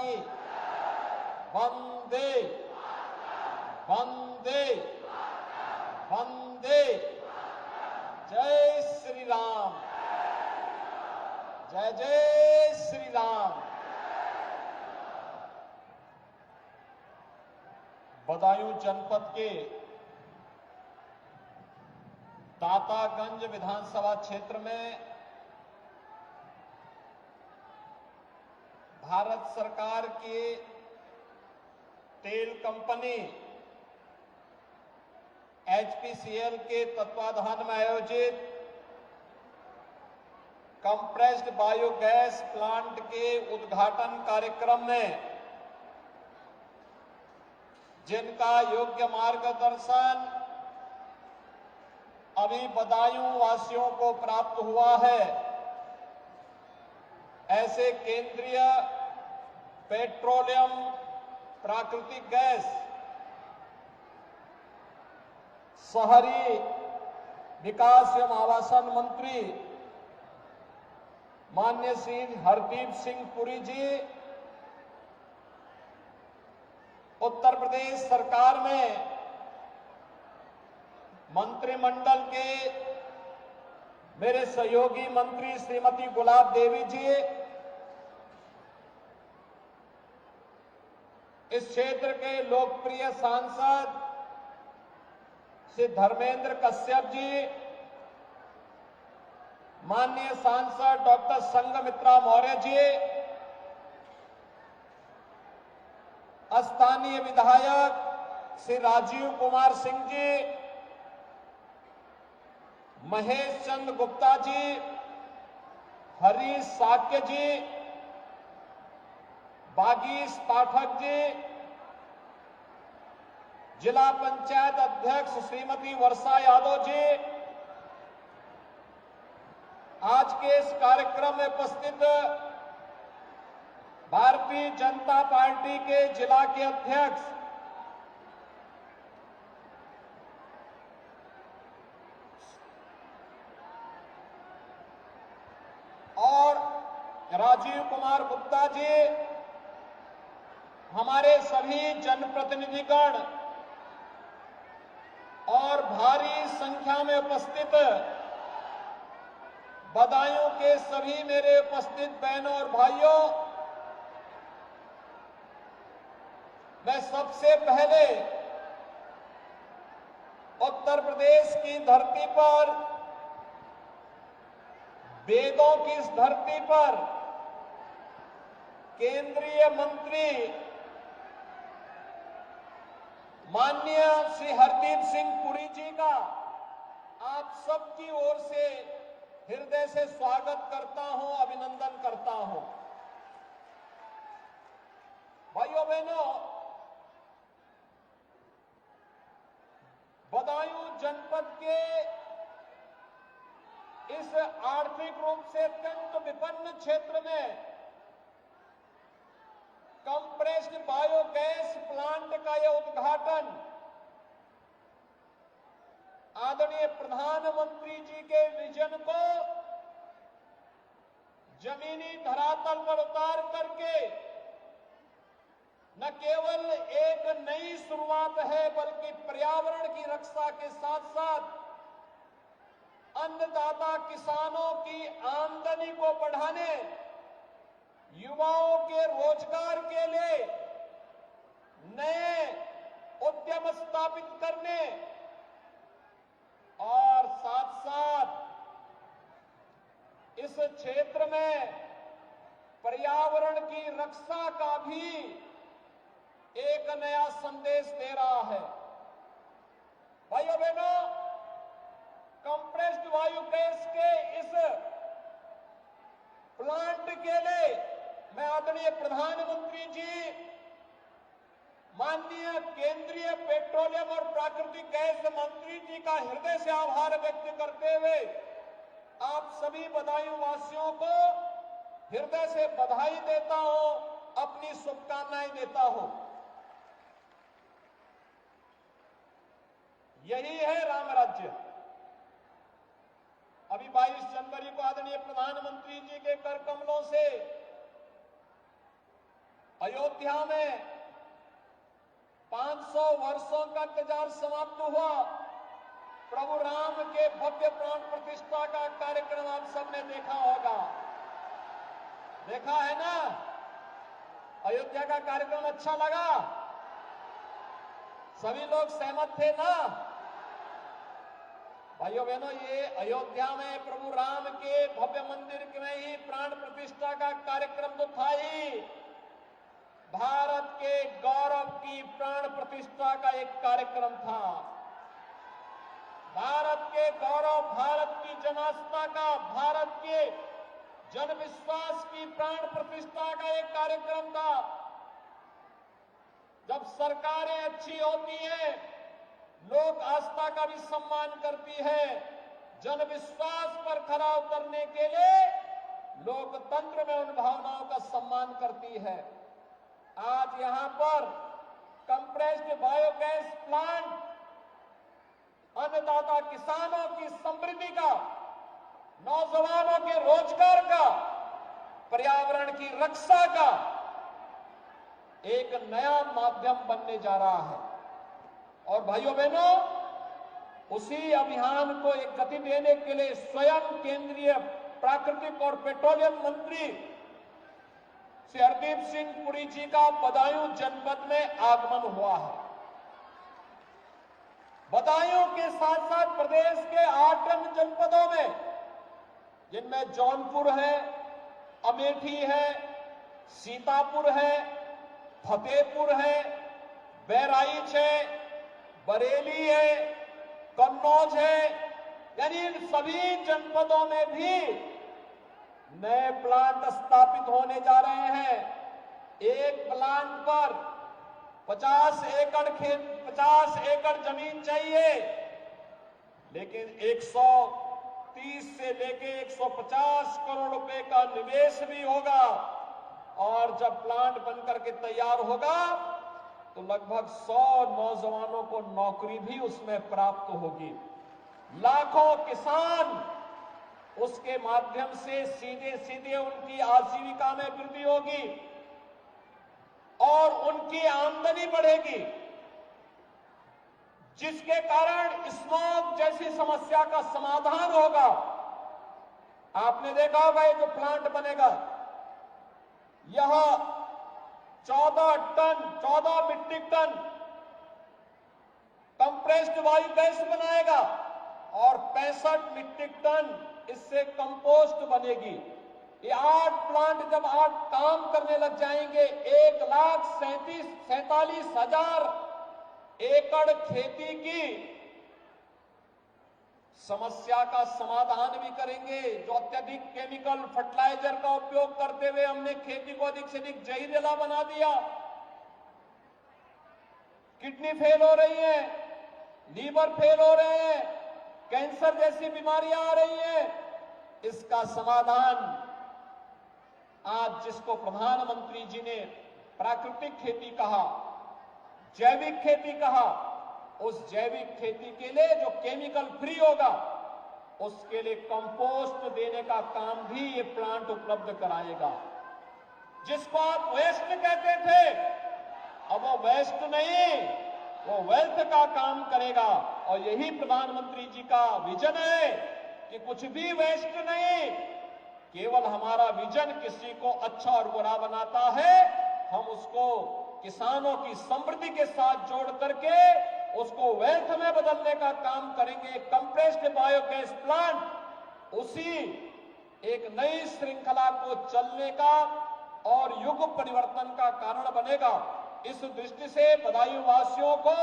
की। वंदे वंदे वंदे। जय श्री राम। जय जय श्री राम। बदायूं जनपद के दातागंज विधानसभा क्षेत्र में भारत सरकार की तेल कंपनी एचपीसीएल के तत्वाधान में आयोजित कंप्रेस्ड बायोगैस प्लांट के उद्घाटन कार्यक्रम में जिनका योग्य मार्गदर्शन अभी बदायूं वासियों को प्राप्त हुआ है, ऐसे केंद्रीय पेट्रोलियम प्राकृतिक गैस शहरी विकास एवं आवासन मंत्री माननीय श्री हरदीप सिंह पुरी जी उत्तर प्रदेश सरकार में मंत्रिमंडल के मेरे सहयोगी मंत्री श्रीमती गुलाब देवी जी, इस क्षेत्र के लोकप्रिय सांसद श्री धर्मेंद्र कश्यप जी, माननीय सांसद डॉक्टर संघमित्रा मौर्य जी, स्थानीय विधायक श्री राजीव कुमार सिंह जी, महेश चंद्र गुप्ता जी, हरीश साक्य जी, बागीश पाठक जी, जिला पंचायत अध्यक्ष श्रीमती वर्षा यादव जी, आज के इस कार्यक्रम में उपस्थित भारतीय जनता पार्टी के जिला के अध्यक्ष और राजीव कुमार गुप्ता जी, हमारे सभी जनप्रतिनिधिगण और भारी संख्या में उपस्थित बदायूं के सभी मेरे उपस्थित बहनों और भाइयों, मैं सबसे पहले उत्तर प्रदेश की धरती पर, वेदों की इस धरती पर केंद्रीय मंत्री माननीय श्री हरदीप सिंह पुरी जी का आप सबकी ओर से हृदय से स्वागत करता हूं, अभिनंदन करता हूं। भाइयों बहनों, बदायूं जनपद के इस आर्थिक रूप से अत्यंत विपन्न क्षेत्र में कंप्रेस्ड बायोगैस प्लांट का यह उद्घाटन आदरणीय प्रधानमंत्री जी के विजन को जमीनी धरातल पर उतार करके न केवल एक नई शुरुआत है, बल्कि पर्यावरण की रक्षा के साथ साथ अन्नदाता किसानों की आमदनी को बढ़ाने, युवाओं के रोजगार के लिए नए उद्यम स्थापित करने और साथ साथ इस क्षेत्र में पर्यावरण की रक्षा का भी एक नया संदेश दे रहा है। भाइयों बहनों, कंप्रेस्ड बायोगैस के इस प्लांट के लिए मैं आदरणीय प्रधानमंत्री जी, माननीय केंद्रीय पेट्रोलियम और प्राकृतिक गैस मंत्री जी का हृदय से आभार व्यक्त करते हुए आप सभी बदायूं वासियों को हृदय से बधाई देता हूं, अपनी शुभकामनाएं देता हूं। यही है राम राज्य। अभी 22 जनवरी को आदरणीय प्रधानमंत्री जी के कर कमलों से अयोध्या में 500 वर्षों का इंतजार समाप्त हुआ। प्रभु राम के भव्य प्राण प्रतिष्ठा का कार्यक्रम आप सबने देखा होगा, देखा है ना? अयोध्या का कार्यक्रम अच्छा लगा? सभी लोग सहमत थे ना? भाइयों बहनों, ये अयोध्या में प्रभु राम के भव्य मंदिर में ही प्राण प्रतिष्ठा का कार्यक्रम तो था ही, भारत के गौरव की प्राण प्रतिष्ठा का एक कार्यक्रम था। भारत के गौरव, भारत की जनास्था का, भारत के जन विश्वास की प्राण प्रतिष्ठा का एक कार्यक्रम था। जब सरकारें अच्छी होती हैं, लोक आस्था का भी सम्मान करती है, जन विश्वास पर खरा उतरने के लिए लोकतंत्र में उन भावनाओं का सम्मान करती है। आज यहां पर कंप्रेस्ड बायोगैस प्लांट अन्नदाता किसानों की समृद्धि का, नौजवानों के रोजगार का, पर्यावरण की रक्षा का एक नया माध्यम बनने जा रहा है। और भाइयों बहनों, उसी अभियान को एक गति देने के लिए स्वयं केंद्रीय प्राकृतिक और पेट्रोलियम मंत्री श्री हरदीप सिंह पुरी जी का बदायूं जनपद में आगमन हुआ है। बदायूं के साथ साथ प्रदेश के 8 अन्य जनपदों में, जिनमें जौनपुर है, अमेठी है, सीतापुर है, फतेहपुर है, बहराइच है, बरेली है, कन्नौज है, यानी इन सभी जनपदों में भी नए प्लांट स्थापित होने जा रहे हैं। एक प्लांट पर 50 एकड़ जमीन चाहिए, लेकिन 130 से लेके 150 करोड़ रुपए का निवेश भी होगा। और जब प्लांट बनकर के तैयार होगा तो लगभग 100 नौजवानों को नौकरी भी उसमें प्राप्त होगी। लाखों किसान उसके माध्यम से सीधे सीधे उनकी आजीविका में वृद्धि होगी और उनकी आमदनी बढ़ेगी, जिसके कारण स्मॉग जैसी समस्या का समाधान होगा। आपने देखा होगा ये जो प्लांट बनेगा, यह 14 मीट्रिक टन कंप्रेस्ड बायोगैस बनाएगा और 65 मीट्रिक टन इससे कंपोस्ट बनेगी। ये 8 प्लांट जब 8 काम करने लग जाएंगे, 1,47,000 एकड़ खेती की समस्या का समाधान भी करेंगे। जो अत्यधिक केमिकल फर्टिलाइजर का उपयोग करते हुए हमने खेती को अधिक से अधिक जहरीला बना दिया, किडनी फेल हो रही है, लीवर फेल हो रहे हैं, कैंसर जैसी बीमारियां आ रही हैं, इसका समाधान आज जिसको प्रधानमंत्री जी ने प्राकृतिक खेती कहा, जैविक खेती कहा, उस जैविक खेती के लिए जो केमिकल फ्री होगा, उसके लिए कंपोस्ट देने का काम भी ये प्लांट उपलब्ध कराएगा। जिसको आप वेस्ट कहते थे, अब वो वेस्ट नहीं, वो वेल्थ का काम करेगा। और यही प्रधानमंत्री जी का विजन है कि कुछ भी वेस्ट नहीं, केवल हमारा विजन किसी को अच्छा और बुरा बनाता है, हम उसको किसानों की समृद्धि के साथ जोड़ करके उसको वेल्थ में बदलने का काम करेंगे। कंप्रेस्ड बायोगैस प्लांट उसी एक नई श्रृंखला को चलने का और युग परिवर्तन का कारण बनेगा। इस दृष्टि से बदायूं वासियों को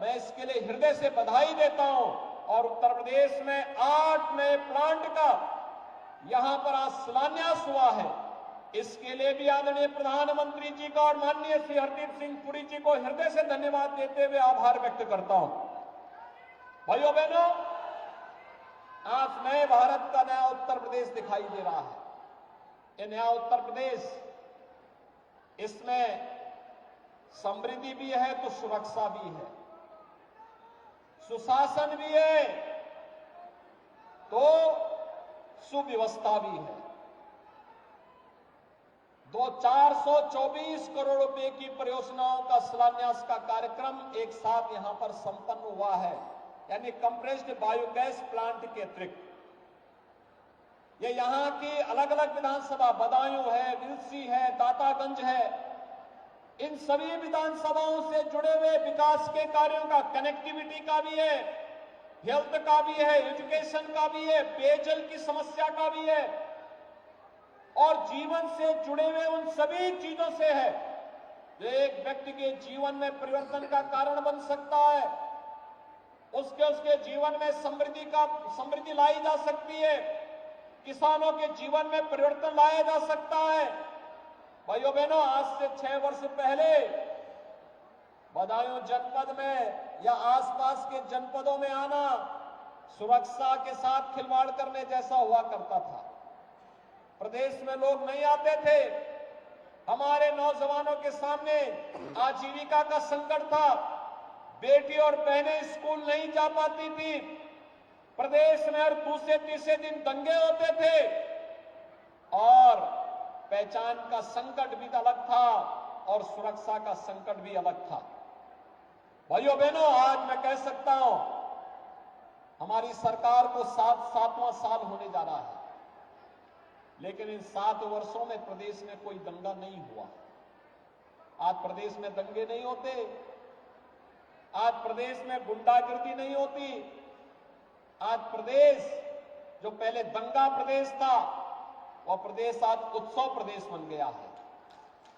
मैं इसके लिए हृदय से बधाई देता हूं। और उत्तर प्रदेश में 8 नए प्लांट का यहां पर आज शिलान्यास हुआ है। इसके लिए भी आदरणीय प्रधानमंत्री जी का और माननीय श्री हरदीप सिंह पुरी जी को हृदय से धन्यवाद देते हुए आभार व्यक्त करता हूं। भाइयों बहनों, आज नए भारत का नया उत्तर प्रदेश दिखाई दे रहा है। ये नया उत्तर प्रदेश, इसमें समृद्धि भी है तो सुरक्षा भी है, सुशासन भी है तो सुव्यवस्था भी है। दो 424 करोड़ रुपए की परियोजनाओं का शिलान्यास का कार्यक्रम एक साथ यहां पर संपन्न हुआ है, यानी कंप्रेस्ड बायोगैस प्लांट के अतिरिक्त ये यहां की अलग अलग विधानसभा बदायूं है, विलसी है, दातागंज है, इन सभी विधानसभाओं से जुड़े हुए विकास के कार्यों का, कनेक्टिविटी का भी है, हेल्थ का भी है, एजुकेशन का भी है, पेयजल की समस्या का भी है और जीवन से जुड़े हुए उन सभी चीजों से है जो एक व्यक्ति के जीवन में परिवर्तन का कारण बन सकता है, उसके जीवन में समृद्धि लाई जा सकती है, किसानों के जीवन में परिवर्तन लाया जा सकता है। भाइयों बहनों, आज से 6 वर्ष पहले बदायूं जनपद में या आसपास के जनपदों में आना सुरक्षा के साथ खिलवाड़ करने जैसा हुआ करता था। प्रदेश में लोग नहीं आते थे, हमारे नौजवानों के सामने आजीविका का संकट था, बेटी और बहनें स्कूल नहीं जा पाती थी, प्रदेश में हर दूसरे तीसरे दिन दंगे होते थे और पहचान का संकट भी अलग था और सुरक्षा का संकट भी अलग था। भाइयों बहनों, आज मैं कह सकता हूं हमारी सरकार को 7वां साल होने जा रहा है, लेकिन इन 7 वर्षों में प्रदेश में कोई दंगा नहीं हुआ। आज प्रदेश में दंगे नहीं होते, आज प्रदेश में गुंडागिर्दी नहीं होती, आज प्रदेश जो पहले दंगा प्रदेश था वह प्रदेश आज उत्सव प्रदेश बन गया है।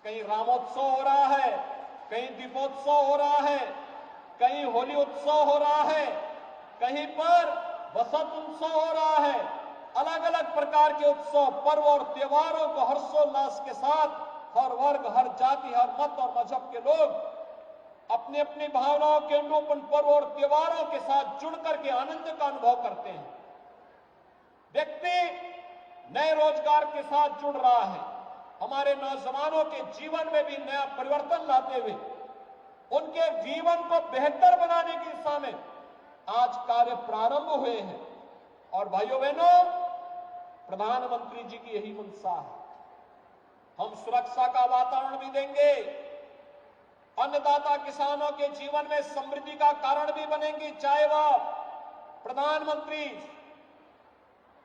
कहीं रामोत्सव हो रहा है, कहीं दीपोत्सव हो रहा है, कहीं होली उत्सव हो रहा है, कहीं पर बसंत उत्सव हो रहा है। अलग अलग प्रकार के उत्सव, पर्व और त्योहारों को हर्षोल्लास के साथ हर वर्ग, हर जाति, हर मत और मजहब के लोग अपनी अपनी भावनाओं के अनुरूप उन पर्व और त्योहारों के साथ जुड़ करके आनंद का अनुभव करते हैं। व्यक्ति नए रोजगार के साथ जुड़ रहा है, हमारे नौजवानों के जीवन में भी नया परिवर्तन लाते हुए उनके जीवन को बेहतर बनाने की दिशा में आज कार्य प्रारंभ हुए हैं। और भाइयों बहनों, प्रधानमंत्री जी की यही मंशा है। हम सुरक्षा का वातावरण भी देंगे, अन्नदाता किसानों के जीवन में समृद्धि का कारण भी बनेंगी, चाहे वह प्रधानमंत्री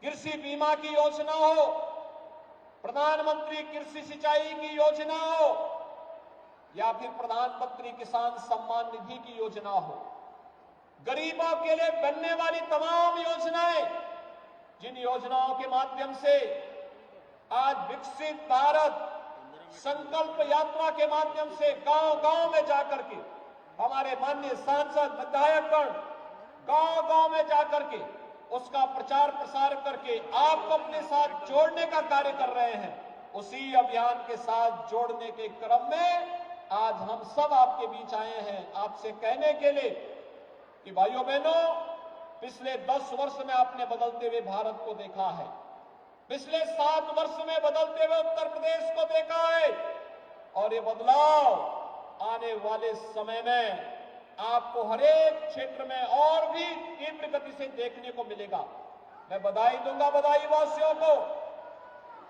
कृषि बीमा की योजना हो, प्रधानमंत्री कृषि सिंचाई की योजना हो या फिर प्रधानमंत्री किसान सम्मान निधि की योजना हो। गरीबों के लिए बनने वाली तमाम योजनाएं, जिन योजनाओं के माध्यम से आज विकसित भारत संकल्प यात्रा के माध्यम से गांव-गांव में जाकर के हमारे माननीय सांसद, विधायकगण गांव-गांव में जाकर के उसका प्रचार प्रसार करके आपको अपने साथ जोड़ने का कार्य कर रहे हैं। उसी अभियान के साथ जोड़ने के क्रम में आज हम सब आपके बीच आए हैं, आपसे कहने के लिए कि भाइयों बहनों, पिछले 10 वर्ष में आपने बदलते हुए भारत को देखा है, पिछले 7 वर्ष में बदलते हुए उत्तर प्रदेश को देखा है और ये बदलाव आने वाले समय में आपको हर एक क्षेत्र में और भी तीव्र गति से देखने को मिलेगा। मैं बधाई दूंगा बदायूं वासियों को।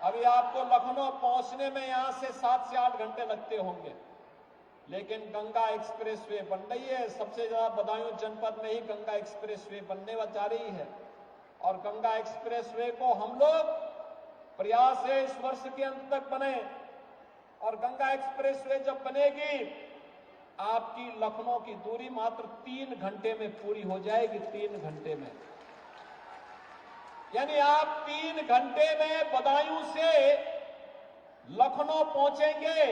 अभी आपको लखनऊ पहुंचने में यहां से 7 से 8 घंटे लगते होंगे, लेकिन गंगा एक्सप्रेसवे बन रही है। सबसे ज्यादा बदायूं जनपद में ही गंगा एक्सप्रेसवे बनने जा रही है और गंगा एक्सप्रेसवे को हम लोग प्रयास है इस वर्ष के अंत तक बने और गंगा एक्सप्रेसवे जब बनेगी आपकी लखनऊ की दूरी मात्र 3 घंटे में पूरी हो जाएगी। 3 घंटे में, यानी आप 3 घंटे में बदायूं से लखनऊ पहुंचेंगे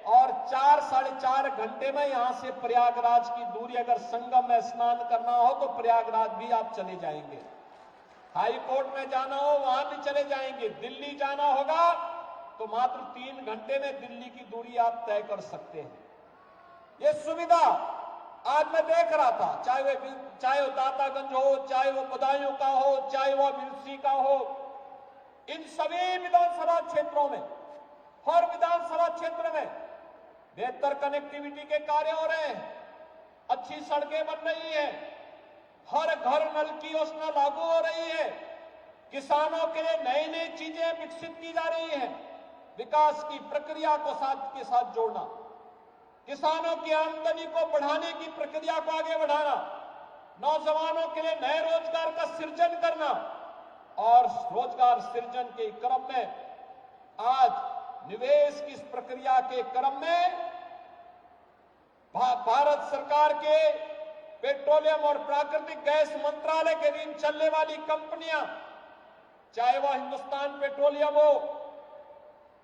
और 4 साढ़े 4 घंटे में यहां से प्रयागराज की दूरी, अगर संगम में स्नान करना हो तो प्रयागराज भी आप चले जाएंगे, हाई कोर्ट में जाना हो वहां भी चले जाएंगे, दिल्ली जाना होगा तो मात्र 3 घंटे में दिल्ली की दूरी आप तय कर सकते हैं। ये सुविधा आज मैं देख रहा था, चाहे वो दातागंज हो, चाहे वो बदायूं का हो, चाहे वो विलसी का हो, इन सभी विधानसभा क्षेत्रों में, हर विधानसभा क्षेत्र में बेहतर कनेक्टिविटी के कार्य हो रहे हैं, अच्छी सड़कें बन रही हैं, हर घर नल की योजना लागू हो रही है, किसानों के लिए नई नई चीजें विकसित की जा रही हैं, विकास की प्रक्रिया को साथ के साथ जोड़ना, किसानों की आमदनी को बढ़ाने की प्रक्रिया को आगे बढ़ाना, नौजवानों के लिए नए रोजगार का सृजन करना और रोजगार सृजन के क्रम में आज निवेश की इस प्रक्रिया के क्रम में भारत सरकार के पेट्रोलियम और प्राकृतिक गैस मंत्रालय के अधीन चलने वाली कंपनियां, चाहे वह हिंदुस्तान पेट्रोलियम हो,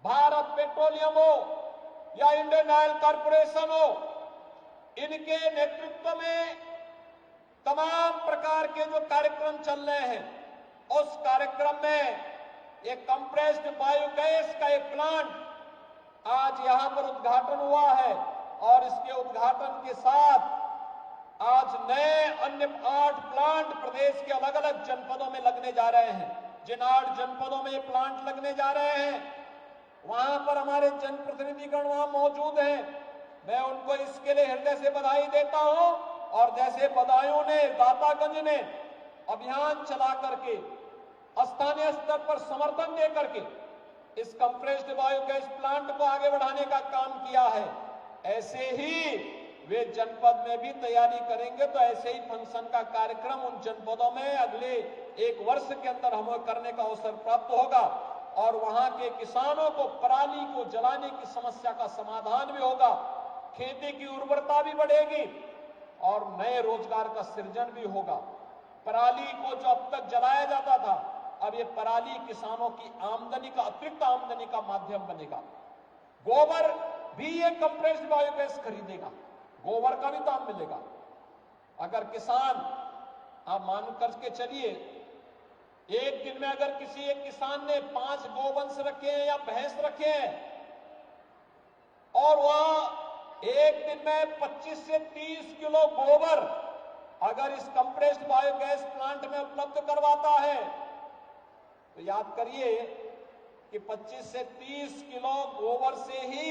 भारत पेट्रोलियम हो या इंडियन ऑयल कॉर्पोरेशन हो, इनके नेतृत्व में तमाम प्रकार के जो कार्यक्रम चल रहे हैं, उस कार्यक्रम में एक कंप्रेस्ड बायोगैस का एक प्लांट आज यहां पर उद्घाटन हुआ है और इसके उद्घाटन के साथ आज नए अन्य 8 प्लांट प्रदेश के अलग अलग जनपदों में लगने जा रहे हैं। जिन 8 जनपदों में ये प्लांट लगने जा रहे हैं, वहां पर हमारे जनप्रतिनिधिगण वहां मौजूद हैं। मैं उनको इसके लिए हृदय से बधाई देता हूं। और जैसे बदायूं ने, दातागंज ने अभियान चला करके स्थानीय स्तर पर समर्थन दे करके इस कंप्रेस्ड बायोगैस प्लांट को आगे बढ़ाने का काम किया है, ऐसे ही वे जनपद में भी तैयारी करेंगे तो ऐसे ही फंक्शन का कार्यक्रम उन जनपदों में अगले 1 वर्ष के अंदर हमें करने का अवसर प्राप्त होगा और वहां के किसानों को पराली को जलाने की समस्या का समाधान भी होगा, खेती की उर्वरता भी बढ़ेगी और नए रोजगार का सृजन भी होगा। पराली को जो अब तक जलाया जाता था, अब ये पराली किसानों की आमदनी का, अतिरिक्त आमदनी का माध्यम बनेगा। गोबर भी ये कंप्रेस्ड बायोगैस खरीदेगा, गोबर का भी दाम मिलेगा। अगर किसान, आप मान करके चलिए, एक दिन में अगर किसी एक किसान ने 5 गोवंश रखे हैं या भैंस रखे हैं और वह एक दिन में 25 से 30 किलो गोबर अगर इस कंप्रेस्ड बायोगैस प्लांट में उपलब्ध करवाता है, तो याद करिए कि 25 से 30 किलो गोबर से ही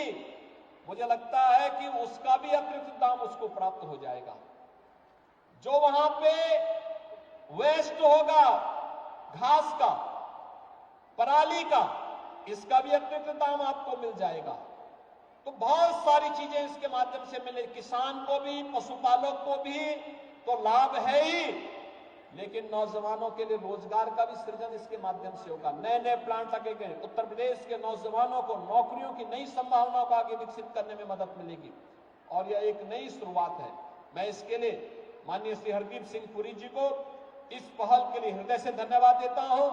मुझे लगता है कि उसका भी अतिरिक्त दाम उसको प्राप्त हो जाएगा। जो वहां पे वेस्ट होगा घास का, पराली का, इसका भी अतिरिक्त दाम आपको मिल जाएगा। तो बहुत सारी चीजें इसके माध्यम से मिले, किसान को भी, पशुपालक को भी तो लाभ है ही, लेकिन नौजवानों के लिए रोजगार का भी सृजन इसके माध्यम से होगा। नए नए प्लांट लगेंगे, उत्तर प्रदेश के नौजवानों को नौकरियों की नई संभावनाओं को आगे विकसित करने में मदद मिलेगी और यह एक नई शुरुआत है। मैं इसके लिए माननीय श्री हरदीप सिंह पुरी जी को इस पहल के लिए हृदय से धन्यवाद देता हूं।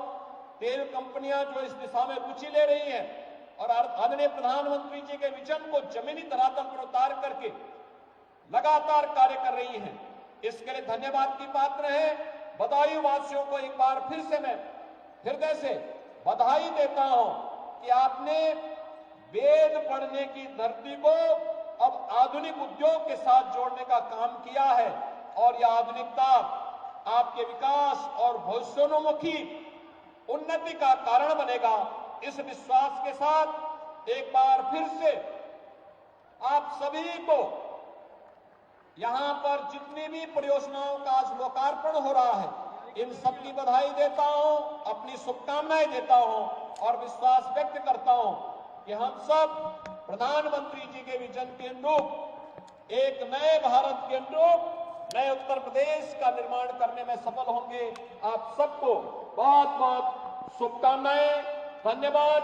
तेल कंपनियां जो इस दिशा में रुचि ले रही हैं और आदरणीय प्रधानमंत्री जी के विजन को जमीनी धरातल पर उतार करके लगातार कार्य कर रही हैं, इसके लिए धन्यवाद की पात्र है। बदायूं वासियों को एक बार फिर से मैं हृदय से बधाई देता हूं कि आपने वेद पढ़ने की धरती को अब आधुनिक उद्योग के साथ जोड़ने का काम किया है और यह आधुनिकता आपके विकास और भविष्योन्मुखी उन्नति का कारण बनेगा। इस विश्वास के साथ एक बार फिर से आप सभी को यहां पर जितनी भी परियोजनाओं का आज लोकार्पण हो रहा है, इन सब की बधाई देता हूं, अपनी शुभकामनाएं देता हूं और विश्वास व्यक्त करता हूं कि हम सब प्रधानमंत्री जी के विजन के अनुरूप एक नए भारत के अनुरूप नए उत्तर प्रदेश का निर्माण करने में सफल होंगे। आप सबको बहुत बहुत शुभकामनाएं, धन्यवाद।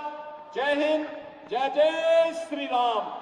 जय हिंद, जय जय श्री राम।